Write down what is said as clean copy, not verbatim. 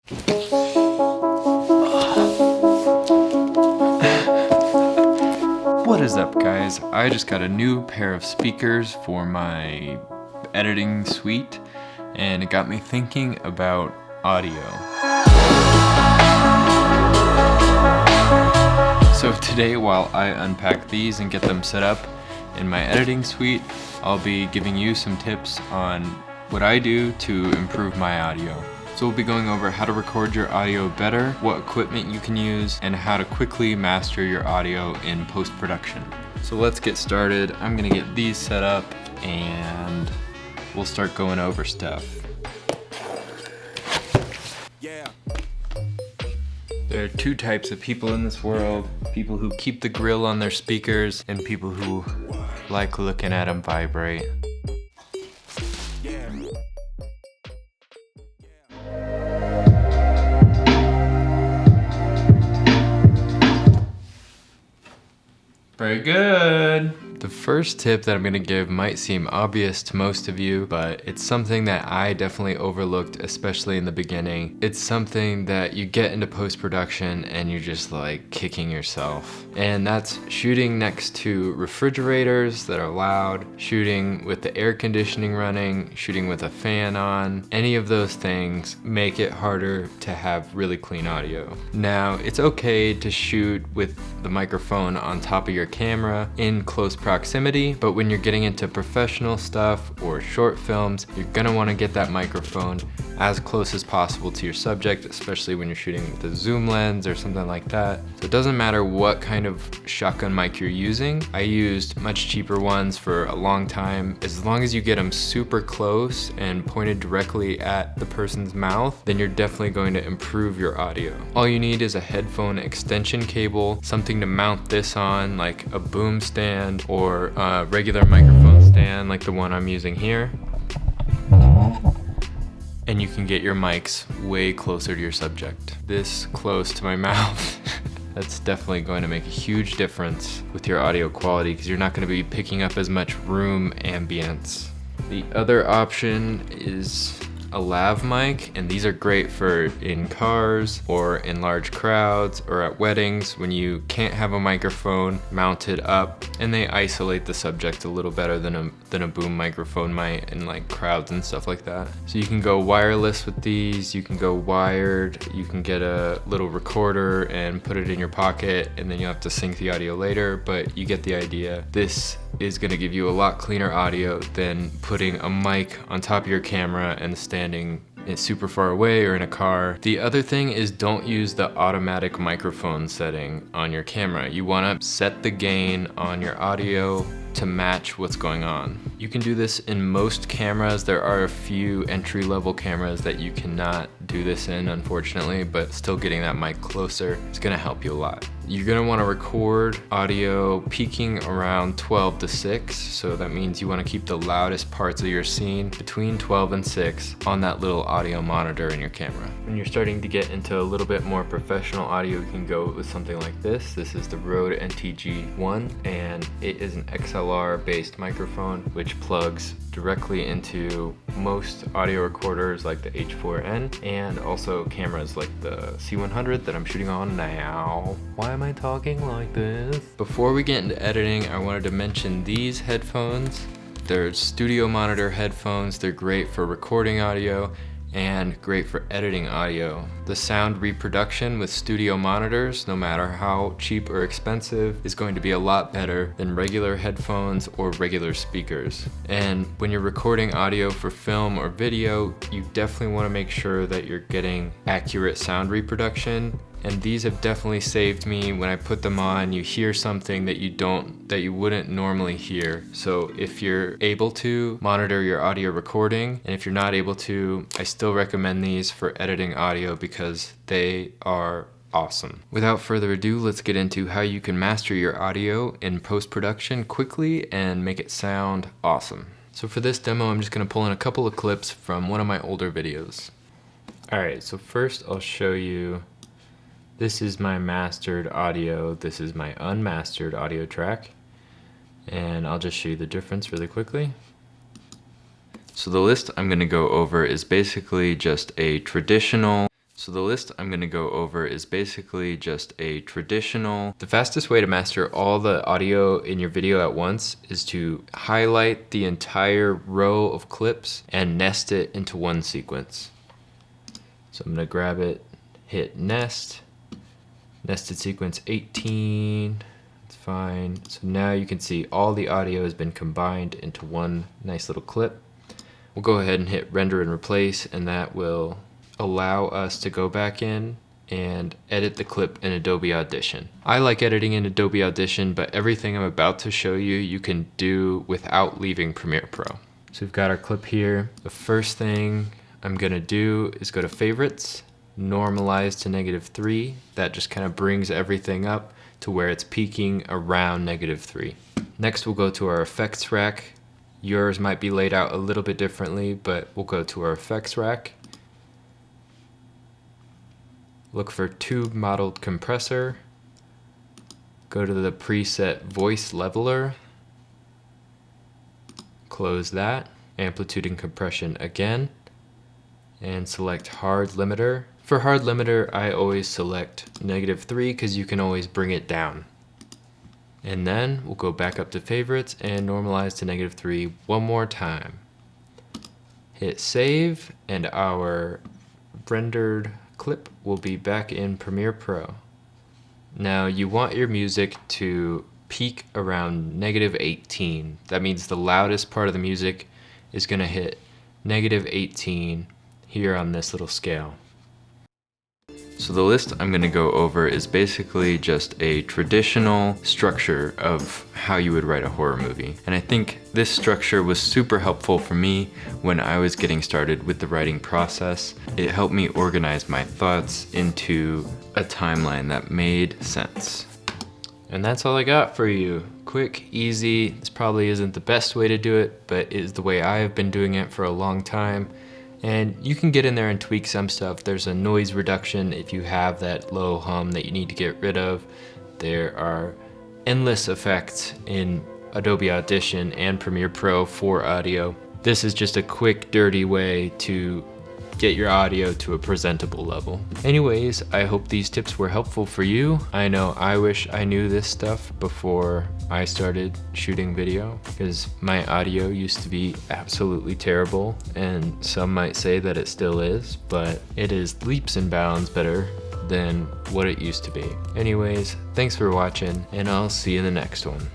What is up, guys? I just got a new pair of speakers for my editing suite, and it got me thinking about audio. So today, while I unpack these and get them set up in my editing suite, I'll be giving you some tips on what I do to improve my audio. So we'll be going over how to record your audio better, what equipment you can use, and how to quickly master your audio in post-production. So let's get started. I'm gonna get these set up and we'll start going over stuff. There are two types of people in this world: people who keep the grill on their speakers and people who like looking at them vibrate. Very good. The first tip that I'm gonna give might seem obvious to most of you, but it's something that I definitely overlooked, especially in the beginning. It's something that you get into post-production and you're just like kicking yourself. And that's shooting next to refrigerators that are loud, shooting with the air conditioning running, shooting with a fan on. Any of those things make it harder to have really clean audio. Now, it's okay to shoot with the microphone on top of your camera in close proximity, but when you're getting into professional stuff or short films, you're gonna wanna get that microphone as close as possible to your subject, especially when you're shooting with a zoom lens or something like that. So it doesn't matter what kind of shotgun mic you're using. I used much cheaper ones for a long time. As long as you get them super close and pointed directly at the person's mouth, then you're definitely going to improve your audio. All you need is a headphone extension cable, something to mount this on, like a boom stand or a regular microphone stand like the one I'm using here. And you can get your mics way closer to your subject. This close to my mouth. That's definitely going to make a huge difference with your audio quality because you're not going to be picking up as much room ambience. The other option is a lav mic, and these are great for in cars or in large crowds or at weddings when you can't have a microphone mounted up, and they isolate the subject a little better than a boom microphone might in like crowds and stuff like that. So you can go wireless with these, you can go wired, you can get a little recorder and put it in your pocket, and then you have to sync the audio later, but you get the idea. This is going to give you a lot cleaner audio than putting a mic on top of your camera and standing super far away or in a car. The other thing is, don't use the automatic microphone setting on your camera. You want to set the gain on your audio to match what's going on. You can do this in most cameras. There are a few entry-level cameras that you cannot do this in, unfortunately, but still getting that mic closer is gonna help you a lot. You're gonna wanna record audio peaking around 12 to 6, so that means you wanna keep the loudest parts of your scene between 12 and 6 on that little audio monitor in your camera. When you're starting to get into a little bit more professional audio, you can go with something like this. This is the Rode NTG1, and it is an XLR-based microphone which plugs directly into most audio recorders like the H4n and also cameras like the C100 that I'm shooting on now. Why am I talking like this? Before we get into editing, I wanted to mention these headphones. They're studio monitor headphones. They're great for recording audio and great for editing audio. The sound reproduction with studio monitors, no matter how cheap or expensive, is going to be a lot better than regular headphones or regular speakers. And when you're recording audio for film or video, you definitely want to make sure that you're getting accurate sound reproduction. And these have definitely saved me. When I put them on, you hear something that you wouldn't normally hear. So if you're able to, monitor your audio recording, and if you're not able to, I still recommend these for editing audio because they are awesome. Without further ado, let's get into how you can master your audio in post-production quickly and make it sound awesome. So for this demo, I'm just gonna pull in a couple of clips from one of my older videos. All right, so first I'll show you. This is my mastered audio. This is my unmastered audio track. And I'll just show you the difference really quickly. So the list I'm gonna go over is basically just a traditional So the list I'm gonna go over is basically just a traditional. The fastest way to master all the audio in your video at once is to highlight the entire row of clips and nest it into one sequence. So I'm gonna grab it, hit nest, nested sequence 18, it's fine. So now you can see all the audio has been combined into one nice little clip. We'll go ahead and hit render and replace, and that will allow us to go back in and edit the clip in Adobe Audition. I like editing in Adobe Audition, but everything I'm about to show you, you can do without leaving Premiere Pro. So we've got our clip here. The first thing I'm gonna do is go to favorites, normalize to -3. That just kind of brings everything up to where it's peaking around -3. Next we'll go to our effects rack. Yours might be laid out a little bit differently, but we'll go to our effects rack. Look for tube modeled compressor. Go to the preset voice leveler. Close that. Amplitude and compression again. And select hard limiter. For hard limiter, I always select -3 because you can always bring it down. And then we'll go back up to favorites and normalize to -3 one more time. Hit save, and our rendered clip will be back in Premiere Pro. Now you want your music to peak around -18. That means the loudest part of the music is gonna hit -18 here on this little scale. So the list I'm gonna go over is basically just a traditional structure of how you would write a horror movie. And I think this structure was super helpful for me when I was getting started with the writing process. It helped me organize my thoughts into a timeline that made sense. And that's all I got for you. Quick, easy. This probably isn't the best way to do it, but it is the way I have been doing it for a long time. And you can get in there and tweak some stuff. There's a noise reduction if you have that low hum that you need to get rid of. There are endless effects in Adobe Audition and Premiere Pro for audio. This is just a quick, dirty way to get your audio to a presentable level. Anyways, I hope these tips were helpful for you. I know I wish I knew this stuff before I started shooting video, because my audio used to be absolutely terrible, and some might say that it still is, but it is leaps and bounds better than what it used to be. Anyways, thanks for watching, and I'll see you in the next one.